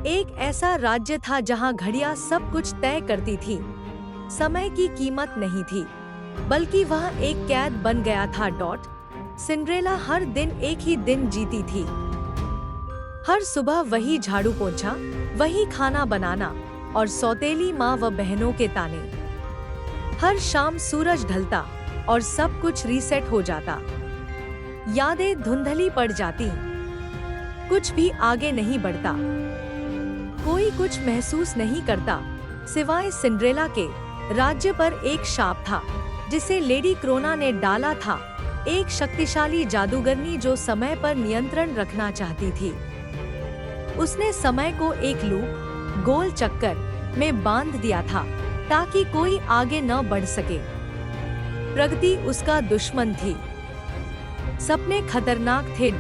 एक ऐसा राज्य था जहां घड़ियां सब कुछ तय करती थी। समय की कीमत नहीं थी, बल्कि वह एक कैद बन गया था। सिंड्रेला हर दिन एक ही दिन जीती थी। हर सुबह वही झाड़ू पोंछा, वही खाना बनाना और सौतेली माँ व बहनों के ताने। हर शाम सूरज ढलता और सब कुछ रीसेट हो जाता। यादें धुंधली पड़ जाती, कुछ भी आगे नहीं बढ़ता। कोई कुछ महसूस नहीं करता, सिवाय सिंड्रेला के। राज्य पर एक शाप था, जिसे लेडी क्रोना ने डाला था, एक शक्तिशाली जादूगरनी जो समय पर नियंत्रण रखना चाहती थी। उसने समय को एक लूप, गोल चक्कर में बांध दिया था, ताकि कोई आगे न बढ़ सके। प्रगति उसका दुश्मन थी। सपने खतरनाक थे।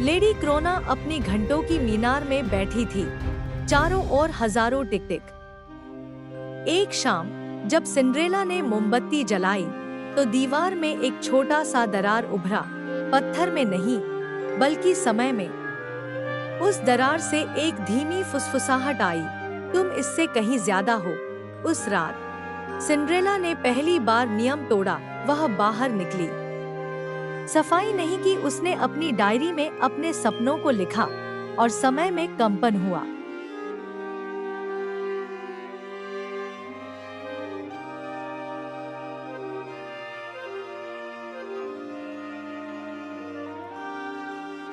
लेडी क्रोना अपनी घंटों की मीनार में बैठी थी, चारों ओर हजारों टिक-टिक। एक शाम जब सिंड्रेला ने मोमबत्ती जलाई, तो दीवार में एक छोटा सा दरार उभरा, पत्थर में नहीं, बल्कि समय में। उस दरार से एक धीमी फुसफुसाहट आई, तुम इससे कहीं ज्यादा हो। उस रात सिंड्रेला ने पहली बार नियम तोड़ा। वह बाहर निकली, सफाई नहीं की, उसने अपनी डायरी में अपने सपनों को लिखा और समय में कंपन हुआ।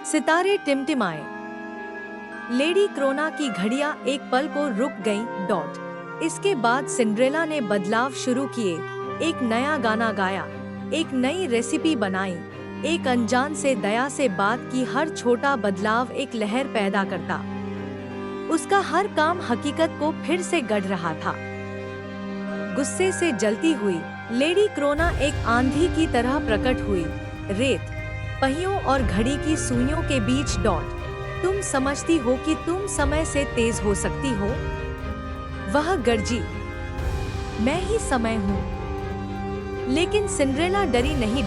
सितारे टिमटिमाए। लेडी क्रोना की घड़ियां एक पल को रुक गईं। इसके बाद सिंड्रेला ने बदलाव शुरू किए। एक नया गाना गाया, एक नई रेसिपी बनाई, एक अनजान से दया से बात की। हर छोटा बदलाव एक लहर पैदा करता। उसका हर काम हकीकत को फिर से गढ़ रहा था। गुस्से से जलती हुई लेडी क्रोना एक आंधी की तरह प्रकट हुई, रेत, पहियों और घड़ी की सुइयों के बीच। तुम समझती हो कि तुम समय से तेज हो सकती हो? वह गर्जी, मैं ही समय हूँ। लेकिन सिंड्रेला डरी नहीं।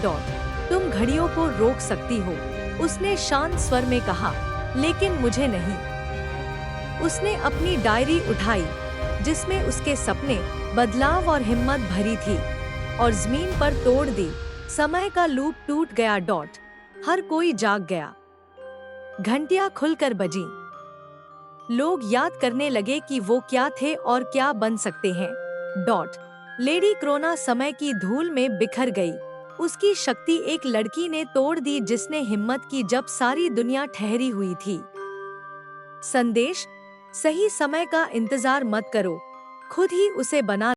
तुम घड़ियों को रोक सकती हो, उसने शांत स्वर में कहा, लेकिन मुझे नहीं। उसने अपनी डायरी उठाई, जिसमें उसके सपने, बदलाव और हिम्मत भरी थी, और जमीन पर तोड़ दी। समय का लूप टूट गया। हर कोई जाग गया। घंटियां खुलकर बजीं। लोग याद करने लगे कि वो क्या थे और क्या बन सकते हैं। लेडी क्रोना समय की धूल में बिखर गई। उसकी शक्ति एक लड़की ने तोड़ दी, जिसने हिम्मत की जब सारी दुनिया ठहरी हुई थी। संदेश: सही समय का इंतजार मत करो, खुद ही उसे बना